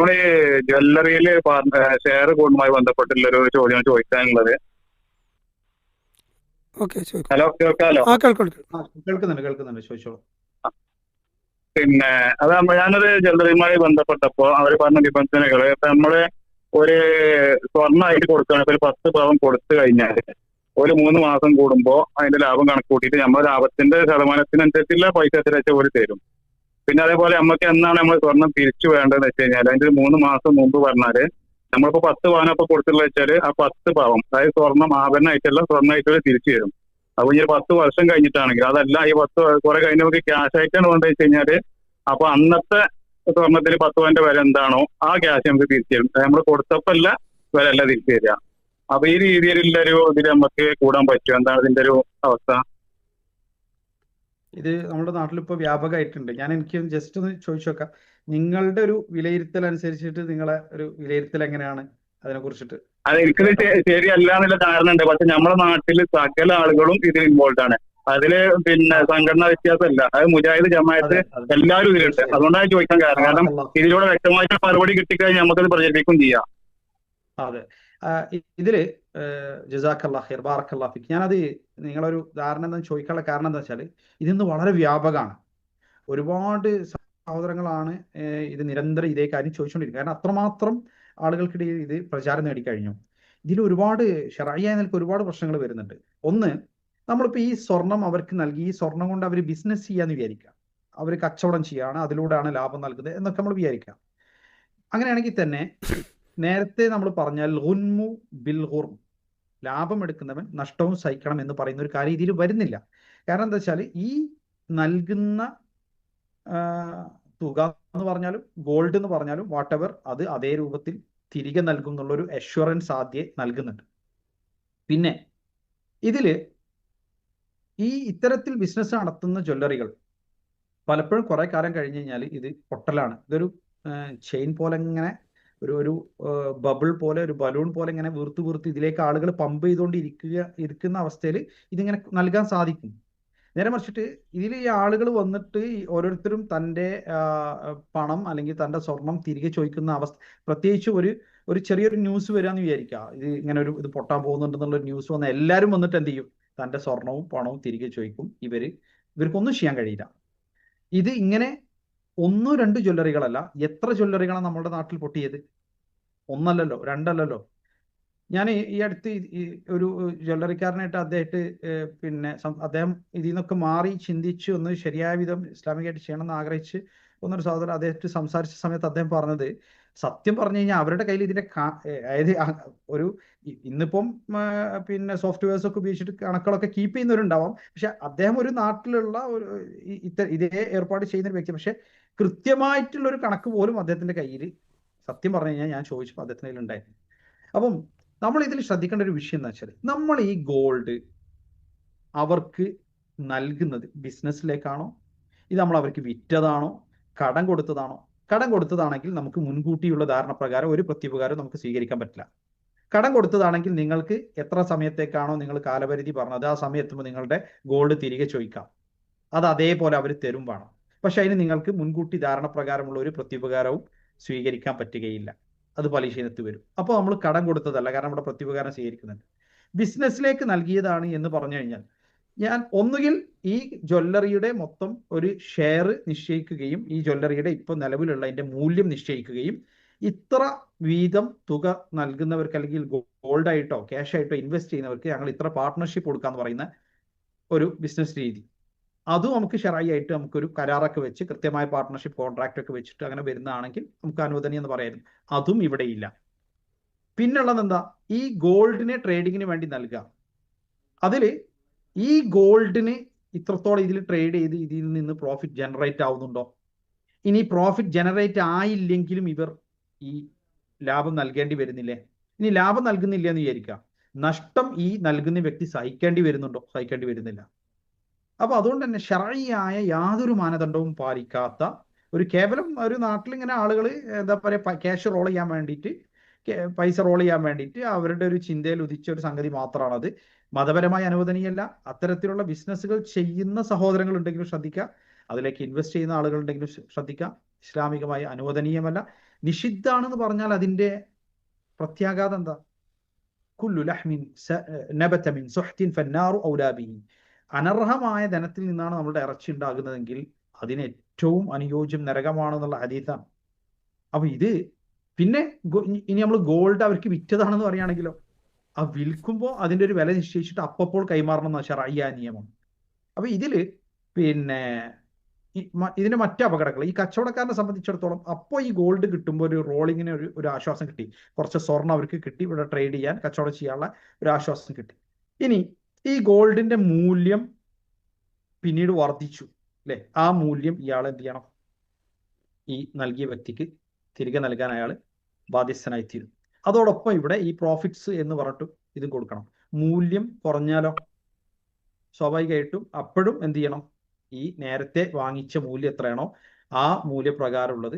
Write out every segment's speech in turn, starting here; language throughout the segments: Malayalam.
നമ്മുടെ ഈ ജ്വല്ലറിയിൽ ഷെയർ കൂടുമായി ബന്ധപ്പെട്ടുള്ള ഒരു ചോദ്യം ചോദിക്കാനുള്ളത്. ഹലോ, കേൾക്കാലോ? കേൾക്കുന്നുണ്ട്, ചോദിച്ചോളൂ. പിന്നെ അത് ഞാനൊരു ജ്വല്ലറിയുമായി ബന്ധപ്പെട്ടപ്പോ അവര് പറഞ്ഞ നിബന്ധനകള് ഇപ്പൊ നമ്മള് ഒരു സ്വർണ്ണമായിട്ട് കൊടുക്കുകയാണ്. ഇപ്പൊ ഒരു 10 പവൻ കൊടുത്തു കഴിഞ്ഞാൽ ഒരു 3 മാസം കൂടുമ്പോ അതിന്റെ ലാഭം കണക്ക് കൂട്ടിയിട്ട് നമ്മുടെ ലാഭത്തിന്റെ ശതമാനത്തിനനുസരിച്ചുള്ള പൈസ എത്ര വെച്ചാൽ ഒരു തരും. പിന്നെ അതേപോലെ നമുക്ക് എന്നാണ് നമ്മൾ സ്വർണം തിരിച്ചു വേണ്ടതെന്ന് വെച്ച് കഴിഞ്ഞാൽ അതിന്റെ 3 മാസം മുമ്പ് പറഞ്ഞാല് നമ്മളിപ്പോ 10 പവനൊക്കെ കൊടുത്തുള്ള വെച്ചാല് ആ 10 പവൻ അതായത് സ്വർണ്ണം ആഭരണമായിട്ടുള്ള സ്വർണ്ണമായിട്ടുള്ള തിരിച്ചു തരും. അപ്പൊ ഈ 10 വർഷം കഴിഞ്ഞിട്ടാണെങ്കിൽ അതല്ല ഈ 10 കുറെ കഴിഞ്ഞ് നമുക്ക് ക്യാഷ് ആയിട്ടാണ് വേണ്ടത് വെച്ച് കഴിഞ്ഞാല് അപ്പൊ അന്നത്തെ സ്വർണത്തിന് 10 പവന്റെ വില എന്താണോ ആ ക്യാഷ് നമുക്ക് തിരിച്ചു തരും. നമ്മൾ കൊടുത്തപ്പല്ല വില അല്ല തിരിച്ചു തരിക. അപ്പൊ ഈ രീതിയിലുള്ള ഒരു ഇതിൽ നമുക്ക് കൂടാൻ പറ്റും. എന്താണ് ഇതിന്റെ ഒരു അവസ്ഥ? ഇത് നമ്മുടെ നാട്ടിൽ ഇപ്പോൾ വ്യാപകമായിട്ടുണ്ട്. എനിക്ക് ജസ്റ്റ് ഒന്ന് ചോദിച്ചു നോക്കാം, നിങ്ങളുടെ ഒരു വിലയിരുത്തൽ അനുസരിച്ചിട്ട് നിങ്ങളെ ഒരു വിലയിരുത്തൽ എങ്ങനെയാണ് അതിനെ കുറിച്ചിട്ട്? അത് എനിക്കത് ശരിയല്ല എന്നുള്ള കാരണം ഉണ്ട്. പക്ഷെ നമ്മുടെ നാട്ടിൽ സകല ആളുകളും ഇതിൽ ഇൻവോൾവ് ആണ്. അതില് പിന്നെ സംഘടനാ വ്യത്യാസമല്ല, അത് മുജാഹിദ് ജമാഅത്ത് എല്ലാവരും ഇതിലുണ്ട്. അതുകൊണ്ടാണ് ചോദിക്കാൻ കാരണം ഇതിലൂടെ വ്യക്തമായിട്ട് മറുപടി കിട്ടിക്കഴിഞ്ഞാൽ നമുക്കത് പ്രചരിപ്പിക്കുകയും ചെയ്യാം. അതെ, ഇതില് ജസാഖല്ലാ ഖൈർ, ബാറക്കല്ലാ ഫിക്. ഞാനത് നിങ്ങളൊരു ധാരണ എന്താ ചോദിക്കാനുള്ള കാരണം എന്താ വെച്ചാൽ ഇതിന്ന് വളരെ വ്യാപകമാണ്. ഒരുപാട് സഹോദരങ്ങളാണ് ഇത് നിരന്തരം ഇതേ കാര്യം ചോദിച്ചുകൊണ്ടിരിക്കുന്നത്. കാരണം അത്രമാത്രം ആളുകൾക്കിടയിൽ ഇത് പ്രചാരം നേടിക്കഴിഞ്ഞു. ഇതിൽ ഒരുപാട് ശരഈയായ നിലയ്ക്ക് ഒരുപാട് പ്രശ്നങ്ങൾ വരുന്നുണ്ട്. ഒന്ന്, നമ്മളിപ്പോൾ ഈ സ്വർണം അവർക്ക് നൽകി ഈ സ്വർണം കൊണ്ട് അവർ ബിസിനസ് ചെയ്യാന്ന് വിചാരിക്കാം, അവർ കച്ചവടം ചെയ്യാണ്, അതിലൂടെയാണ് ലാഭം നൽകുന്നത് എന്നൊക്കെ നമ്മൾ വിചാരിക്കാം. അങ്ങനെയാണെങ്കിൽ തന്നെ നേരത്തെ നമ്മൾ പറഞ്ഞാൽ ഗുൻമു ബിൽ ഗുർം, ലാഭം എടുക്കുന്നവൻ നഷ്ടവും സഹിക്കണം എന്ന് പറയുന്ന ഒരു കാര്യം ഇതിൽ വരുന്നില്ല. കാരണം എന്താ വെച്ചാൽ ഈ നൽകുന്ന തുക എന്ന് പറഞ്ഞാലും ഗോൾഡ് എന്ന് പറഞ്ഞാലും വാട്ടെവർ അത് അതേ രൂപത്തിൽ തിരികെ നൽകും എന്നുള്ളൊരു അഷ്വറൻസ് ആദ്യം നൽകുന്നുണ്ട്. പിന്നെ ഇതില് ഈ ഇത്തരത്തിൽ ബിസിനസ് നടത്തുന്ന ജ്വല്ലറികൾ പലപ്പോഴും കുറെ കാലം കഴിഞ്ഞ് കഴിഞ്ഞാൽ ഇത് പൊട്ടലാണ്. ഇതൊരു ചെയിൻ പോലെ ഇങ്ങനെ ഒരു ബബിൾ പോലെ, ഒരു ബലൂൺ പോലെ ഇങ്ങനെ വീർത്ത് ഇതിലേക്ക് ആളുകൾ പമ്പ് ചെയ്തുകൊണ്ട് ഇരിക്കുന്ന അവസ്ഥയിൽ ഇതിങ്ങനെ നൽകാൻ സാധിക്കും. നേരെ മറിച്ചിട്ട് ഇതിൽ ഈ ആളുകൾ വന്നിട്ട് ഓരോരുത്തരും തൻ്റെ പണം അല്ലെങ്കിൽ തൻ്റെ സ്വർണം തിരികെ ചോദിക്കുന്ന അവസ്ഥ, പ്രത്യേകിച്ച് ഒരു ചെറിയൊരു ന്യൂസ് വരാമെന്ന് വിചാരിക്കുക, ഇത് ഇങ്ങനെ ഇത് പൊട്ടാൻ പോകുന്നുണ്ടെന്നുള്ളൊരു ന്യൂസ് വന്നാൽ എല്ലാവരും വന്നിട്ട് എന്ത് ചെയ്യും? തൻ്റെ സ്വർണവും പണവും തിരികെ ചോദിക്കും. ഇവർക്കൊന്നും ചെയ്യാൻ കഴിയില്ല. ഇത് ഇങ്ങനെ 1-2 ജ്വല്ലറികളല്ല, എത്ര ജ്വല്ലറികളാണ് നമ്മുടെ നാട്ടിൽ പൊട്ടിയത്? 1 2 ഞാൻ ഈ അടുത്ത് ഒരു ജ്വല്ലറിക്കാരനായിട്ട് അദ്ദേഹം ഇതിൽ നിന്നൊക്കെ മാറി ചിന്തിച്ച് ഒന്ന് ശരിയായ വിധം ഇസ്ലാമികമായിട്ട് ചെയ്യണമെന്ന് ആഗ്രഹിച്ച് ഒന്നൊരു സഹോദരൻ അദ്ദേഹത്തെ സംസാരിച്ച സമയത്ത് അദ്ദേഹം പറഞ്ഞത്, സത്യം പറഞ്ഞു കഴിഞ്ഞാൽ അവരുടെ കയ്യിൽ ഇതിന്റെ അതായത് ഇന്നിപ്പം സോഫ്റ്റ്വെയർസ് ഒക്കെ ഉപയോഗിച്ചിട്ട് കണക്കുകളൊക്കെ കീപ്പ് ചെയ്യുന്നവരുണ്ടാവാം. പക്ഷെ അദ്ദേഹം ഒരു നാട്ടിലുള്ള ഇതേ ഏർപ്പാട് ചെയ്യുന്ന ഒരു വ്യക്തി. പക്ഷെ കൃത്യമായിട്ടുള്ള ഒരു കണക്ക് പോലും അദ്ദേഹത്തിന്റെ കയ്യിൽ സത്യം പറഞ്ഞു കഴിഞ്ഞാൽ ഞാൻ ചോദിച്ചപ്പോൾ അദ്ദേഹത്തിന്റെ കയ്യിൽ ഉണ്ടായിരുന്നു. അപ്പം നമ്മൾ ഇതിൽ ശ്രദ്ധിക്കേണ്ട ഒരു വിഷയം എന്താ വെച്ചാൽ, നമ്മൾ ഈ ഗോൾഡ് അവർക്ക് നൽകുന്നത് ബിസിനസ്സിലേക്കാണോ, ഇത് നമ്മൾ അവർക്ക് വിറ്റതാണോ, കടം കൊടുത്തതാണോ? കടം കൊടുത്തതാണെങ്കിൽ നമുക്ക് മുൻകൂട്ടിയുള്ള ധാരണ പ്രകാരം ഒരു പ്രത്യുപകാരം നമുക്ക് സ്വീകരിക്കാൻ പറ്റില്ല. കടം കൊടുത്തതാണെങ്കിൽ നിങ്ങൾക്ക് എത്ര സമയത്തേക്കാണോ നിങ്ങൾ കാലപരിധി പറഞ്ഞത് ആ സമയം എത്തുമ്പോൾ നിങ്ങളുടെ ഗോൾഡ് തിരികെ ചോദിക്കാം, അത് അതേപോലെ അവർ തരും വേണം. പക്ഷെ അതിന് നിങ്ങൾക്ക് മുൻകൂട്ടി ധാരണ പ്രകാരമുള്ള ഒരു പ്രത്യുപകാരവും സ്വീകരിക്കാൻ പറ്റുകയില്ല, അത് പലിശയിനത്ത് വരും. അപ്പോൾ നമ്മൾ കടം കൊടുത്തതല്ല, കാരണം നമ്മുടെ പ്രത്യുപകാരം സ്വീകരിക്കുന്നുണ്ട്. ബിസിനസ്സിലേക്ക് നൽകിയതാണ് എന്ന് പറഞ്ഞു കഴിഞ്ഞാൽ ഞാൻ ഒന്നുകിൽ ഈ ജ്വല്ലറിയുടെ മൊത്തം ഒരു ഷെയർ നിശ്ചയിക്കുകയും ഈ ജ്വല്ലറിയുടെ ഇപ്പോൾ നിലവിലുള്ള അതിന്റെ മൂല്യം നിശ്ചയിക്കുകയും ഇത്ര വീതം തുക നൽകുന്നവർക്ക് അല്ലെങ്കിൽ ഗോൾഡ് ആയിട്ടോ ക്യാഷ് ആയിട്ടോ ഇൻവെസ്റ്റ് ചെയ്യുന്നവർക്ക് ഞങ്ങൾ ഇത്ര പാർട്ട്ണർഷിപ്പ് കൊടുക്കാന്ന് പറയുന്ന ഒരു ബിസിനസ് രീതി, അതും നമുക്ക് ശരഈയായിട്ട് നമുക്കൊരു കരാറൊക്കെ വെച്ച് കൃത്യമായ പാർട്ട്ണർഷിപ്പ് കോൺട്രാക്ട് ഒക്കെ വെച്ചിട്ട് അങ്ങനെ വരുന്നതാണെങ്കിൽ നമുക്ക് അനുവദനീയം എന്ന് പറയായിരുന്നു. അതും ഇവിടെ ഇല്ല. പിന്നുള്ളത് എന്താ? ഈ ഗോൾഡിനെ ട്രേഡിങ്ങിന് വേണ്ടി നൽകുക. അതില് ഈ ഗോൾഡിന് ഇത്രത്തോളം ഇതിൽ ട്രേഡ് ചെയ്ത് ഇതിൽ നിന്ന് പ്രോഫിറ്റ് ജനറേറ്റ് ആവുന്നുണ്ടോ? ഇനി പ്രോഫിറ്റ് ജനറേറ്റ് ആയില്ലെങ്കിലും ഇവർ ഈ ലാഭം നൽകേണ്ടി വരുന്നില്ലേ? ഇനി ലാഭം നൽകുന്നില്ല എന്ന് വിചാരിക്കുക, നഷ്ടം ഈ നൽകുന്ന വ്യക്തി സഹിക്കേണ്ടി വരുന്നുണ്ടോ? സഹിക്കേണ്ടി വരുന്നില്ല. അപ്പൊ അതുകൊണ്ട് തന്നെ ശരഈയായ യാതൊരു മാനദണ്ഡവും പാലിക്കാത്ത കേവലം ഒരു നാട്ടിൽ ഇങ്ങനെ ആളുകൾ എന്താ പറയുക, ക്യാഷ് റോൾ ചെയ്യാൻ വേണ്ടിയിട്ട്, പൈസ റോൾ ചെയ്യാൻ വേണ്ടിയിട്ട് അവരുടെ ഒരു ചിന്തയിൽ ഉദിച്ച ഒരു സംഗതി മാത്രമാണത്. മതപരമായി അനുവദനീയമല്ല. അത്തരത്തിലുള്ള ബിസിനസ്സുകൾ ചെയ്യുന്ന സഹോദരങ്ങൾ ഉണ്ടെങ്കിലും ശ്രദ്ധിക്കുക, അതിലേക്ക് ഇൻവെസ്റ്റ് ചെയ്യുന്ന ആളുകൾ ഉണ്ടെങ്കിലും ശ്രദ്ധിക്കുക. ഇസ്ലാമികമായി അനുവദനീയമല്ല. നിഷിദ്ധാണെന്ന് പറഞ്ഞാൽ അതിന്റെ പ്രത്യാഘാതം എന്താ? കുല്ലു ലഹ്മിൻ നബത മിൻ സുഹ്തിൻ ഫന്നാറു ഔലാ ബിഹി. അനർഹമായ ധനത്തിൽ നിന്നാണ് നമ്മുടെ ഇറച്ചി ഉണ്ടാകുന്നതെങ്കിൽ അതിന് ഏറ്റവും അനുയോജ്യം നരകമാണെന്നുള്ള ഹദീസാണ്. അപ്പൊ ഇത് പിന്നെ ഇനി നമ്മൾ ഗോൾഡ് അവർക്ക് വിറ്റതാണെന്ന് പറയുകയാണെങ്കിലോ, ആ വിൽക്കുമ്പോൾ അതിന്റെ ഒരു വില നിശ്ചയിച്ചിട്ട് അപ്പോൾ കൈമാറണം എന്ന ശർഈയ നിയമം. അപ്പൊ ഇതില് പിന്നെ ഇതിന്റെ മറ്റു അപകടങ്ങൾ ഈ കച്ചവടക്കാരനെ സംബന്ധിച്ചിടത്തോളം അപ്പോൾ ഈ ഗോൾഡ് കിട്ടുമ്പോൾ ഒരു റോളിങ്ങിന് ഒരു ആശ്വാസം കിട്ടി, കുറച്ച് സ്വർണ്ണം അവർക്ക് കിട്ടി, ഇവിടെ ട്രേഡ് ചെയ്യാൻ കച്ചവടം ചെയ്യാനുള്ള ഒരു ആശ്വാസം കിട്ടി. ഇനി ഈ ഗോൾഡിന്റെ മൂല്യം പിന്നീട് വർദ്ധിച്ചു അല്ലെ, ആ മൂല്യം ഇയാൾ എന്ത് ചെയ്യണം? ഈ നൽകിയ വ്യക്തിക്ക് തിരികെ നൽകാൻ അയാൾ ബാധ്യസ്ഥനായിത്തീരും. അതോടൊപ്പം ഇവിടെ ഈ പ്രോഫിറ്റ്സ് എന്ന് പറഞ്ഞിട്ട് ഇതും കൊടുക്കണം. മൂല്യം കുറഞ്ഞാലോ സ്വാഭാവികമായിട്ടും അപ്പോഴും എന്ത് ചെയ്യണം? ഈ നേരത്തെ വാങ്ങിച്ച മൂല്യം എത്രയാണോ ആ മൂല്യപ്രകാരമുള്ളത്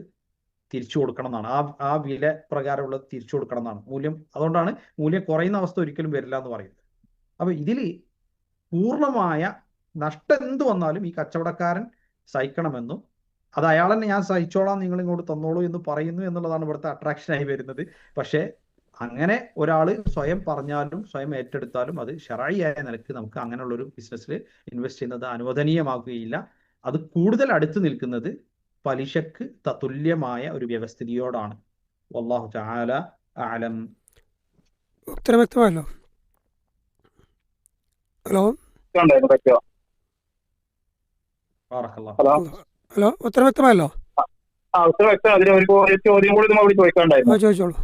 തിരിച്ചു കൊടുക്കണം എന്നാണ്. ആ വില പ്രകാരമുള്ളത് തിരിച്ചു കൊടുക്കണം എന്നാണ് മൂല്യം. അതുകൊണ്ടാണ് മൂല്യം കുറയുന്ന അവസ്ഥ ഒരിക്കലും വരില്ല എന്ന് പറയുന്നത്. അപ്പൊ ഇതിൽ പൂർണ്ണമായ നഷ്ടം എന്ത് വന്നാലും ഈ കച്ചവടക്കാരൻ സഹിക്കണമെന്നും അത് അയാൾ തന്നെ ഞാൻ സഹിച്ചോളാം നിങ്ങൾ ഇങ്ങോട്ട് തന്നോളൂ എന്ന് പറയുന്നു എന്നുള്ളതാണ് ഇവിടുത്തെ അട്രാക്ഷനായി വരുന്നത്. പക്ഷേ അങ്ങനെ ഒരാൾ സ്വയം പറഞ്ഞാലും സ്വയം ഏറ്റെടുത്താലും അത് ശർഈയായ നിലക്ക് നമുക്ക് അങ്ങനെയുള്ളൊരു ബിസിനസ്സിൽ ഇൻവെസ്റ്റ് ചെയ്യുന്നത് അനുവദനീയമാകുകയില്ല. അത് കൂടുതൽ അടുത്ത് നിൽക്കുന്നത് പലിശക്ക് തുല്യമായ ഒരു വ്യവസ്ഥിതിയോടാണ്. വല്ലാഹു തആല അഅലം. ഉത്തരം വ്യക്തമല്ലോ? ഹലോ പറ്റുമോ? ബാറക്കല്ലാഹു. ഹലോ ഹലോ, ഉത്തരം വ്യക്തമല്ലോ? ഉത്തരം വ്യക്തം. അതിന് ഒരു ചോദ്യം കൂടി നമ്മൾ ചോദിക്കാണ്ടായിരുന്നു. ചോദിച്ചോളൂ.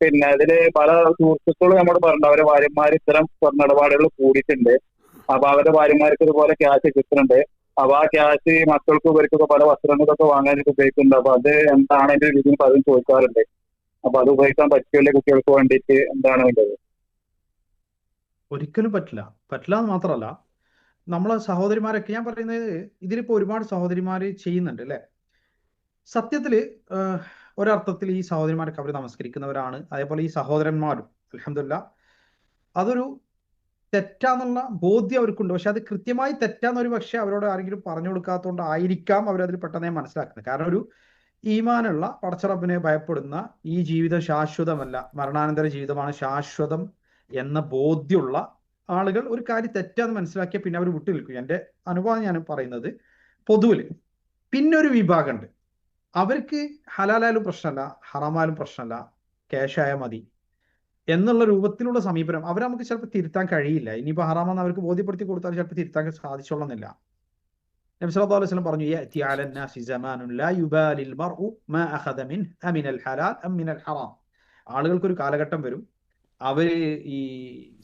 പിന്നെ അതില് പല സുഹൃത്തുക്കളും നമ്മോട് പറഞ്ഞു അവരെ ഭാര്യമാർ ഇത്തരം സ്വർണ്ണടപാടുകൾ കൂടിയിട്ടുണ്ട്. അപ്പൊ അവരുടെ ഭാര്യമാർക്ക് ഇതുപോലെ ക്യാഷ് കിട്ടുന്നുണ്ട്. അപ്പൊ ആ ക്യാഷ് മക്കൾക്കും ഇവർക്കൊക്കെ പല വസ്ത്രങ്ങൾക്കൊക്കെ വാങ്ങാനൊക്കെ ഉപയോഗിക്കുന്നുണ്ട്. അപ്പൊ അത് എന്താണ് അതിന്റെ രീതിയിൽ പലരും ചോദിക്കാറുണ്ട്. അപ്പൊ അത് ഉപയോഗിക്കാൻ പറ്റില്ല കുട്ടികൾക്ക് വേണ്ടിയിട്ട് എന്താണ് വേണ്ടത്? ഒരിക്കലും പറ്റില്ല. പറ്റില്ല എന്ന് മാത്രമല്ല, നമ്മളെ സഹോദരിമാരൊക്കെ ഞാൻ പറയുന്നത് ഇതിലിപ്പോ ഒരുപാട് സഹോദരിമാര് ചെയ്യുന്നുണ്ട് അല്ലെ. സത്യത്തില് ഒരർത്ഥത്തിൽ ഈ സഹോദരിമാരൊക്കെ അവർ നമസ്കരിക്കുന്നവരാണ്. അതേപോലെ ഈ സഹോദരന്മാരും അൽഹംദുലില്ലാഹ് അതൊരു തെറ്റാന്നുള്ള ബോധ്യം അവർക്കുണ്ട്. പക്ഷെ അത് കൃത്യമായി തെറ്റാന്ന് ഒരു പക്ഷെ അവരോട് ആരെങ്കിലും പറഞ്ഞു കൊടുക്കാത്തതുകൊണ്ട് ആയിരിക്കാം അവരതിൽ പെട്ടെന്ന് മനസ്സിലാക്കുന്നത്. കാരണം ഒരു ഈമാനുള്ള പടച്ചറബിനെ ഭയപ്പെടുന്ന ഈ ജീവിതം ശാശ്വതമല്ല, മരണാനന്തര ജീവിതമാണ് ശാശ്വതം എന്ന ബോധ്യമുള്ള ആളുകൾ ഒരു കാര്യം തെറ്റാന്ന് മനസ്സിലാക്കിയാൽ പിന്നെ അവർ വിട്ടു നിൽക്കും. എൻ്റെ അനുഭവം ഞാൻ പറയുന്നത് പൊതുവിൽ. പിന്നെ ഒരു വിഭാഗമുണ്ട്, അവർക്ക് ഹലാലായാലും പ്രശ്നമല്ല ഹറാമായാലും പ്രശ്നമല്ല, ക്യാഷായാൽ മതി എന്നുള്ള രൂപത്തിലുള്ള സമീപനം അവർ നമുക്ക് ചിലപ്പോൾ തിരുത്താൻ കഴിയില്ല. ഇനിയിപ്പോൾ ഹറാമെന്ന് അവർക്ക് ബോധ്യപ്പെടുത്തി കൊടുത്താൽ ചിലപ്പോൾ തിരുത്താൻ സാധിച്ചോളന്നില്ല. നബി സല്ലല്ലാഹു അലൈഹി വസല്ലം പറഞ്ഞു, യഅതി അലൻ നാസി സമാനുൻ ലാ യുബാലിൽ മർഉ മാ അഖദ മിൻ അമിനൽ ഹലാൽ അം മിനൽ ഹറാം. ആളുകൾക്കൊരു കാലഘട്ടം വരും, അവര് ഈ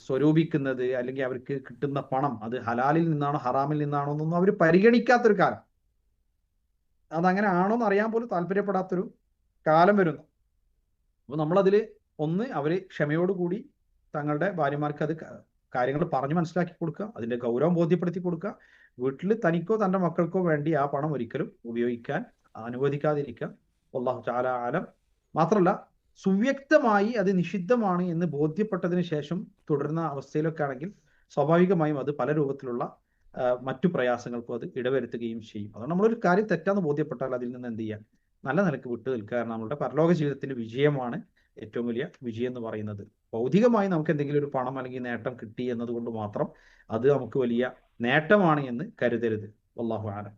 സ്വരൂപിക്കുന്നത് അല്ലെങ്കിൽ അവർക്ക് കിട്ടുന്ന പണം അത് ഹലാലിൽ നിന്നാണോ ഹറാമിൽ നിന്നാണോ എന്നൊന്നും അവർ പരിഗണിക്കാത്തൊരു കാലം. അതങ്ങനെ ആണോ എന്ന് അറിയാൻ പോലും താല്പര്യപ്പെടാത്തൊരു കാലം വരുന്നു. അപ്പോൾ നമ്മളതിൽ ഒന്ന് അവര് ക്ഷമയോടുകൂടി തങ്ങളുടെ ഭാര്യമാർക്ക് അത് കാര്യങ്ങൾ പറഞ്ഞു മനസ്സിലാക്കി കൊടുക്കുക, അതിന്റെ ഗൗരവം ബോധ്യപ്പെടുത്തി കൊടുക്കുക. വീട്ടിൽ തനിക്കോ തൻ്റെ മക്കൾക്കോ വേണ്ടി ആ പണം ഒരിക്കലും ഉപയോഗിക്കാൻ അനുവദിക്കാതിരിക്കുക. വല്ലാഹു തആല ആലം. മാത്രമല്ല സുവ്യക്തമായി അത് നിഷിദ്ധമാണ് എന്ന് ബോധ്യപ്പെട്ടതിന് ശേഷം തുടരുന്ന അവസ്ഥയിലൊക്കെ ആണെങ്കിൽ സ്വാഭാവികമായും അത് പല രൂപത്തിലുള്ള മറ്റു പ്രയാസങ്ങൾക്കും അത് ഇടവരുത്തുകയും ചെയ്യും. അതുകൊണ്ട് നമ്മളൊരു കാര്യം തെറ്റാന്ന് ബോധ്യപ്പെട്ടാൽ അതിൽ നിന്ന് എന്ത് ചെയ്യുക? നല്ല നിലക്ക് വിട്ടു നിൽക്കുക. കാരണം നമ്മുടെ പരലോക ജീവിതത്തിന്റെ വിജയമാണ് ഏറ്റവും വലിയ വിജയം എന്ന് പറയുന്നത്. ഭൗതികമായി നമുക്ക് എന്തെങ്കിലും ഒരു പണം അല്ലെങ്കിൽ നേട്ടം കിട്ടി എന്നതുകൊണ്ട് മാത്രം അത് നമുക്ക് വലിയ നേട്ടമാണ് എന്ന് കരുതരുത്. വല്ലാഹു അലം.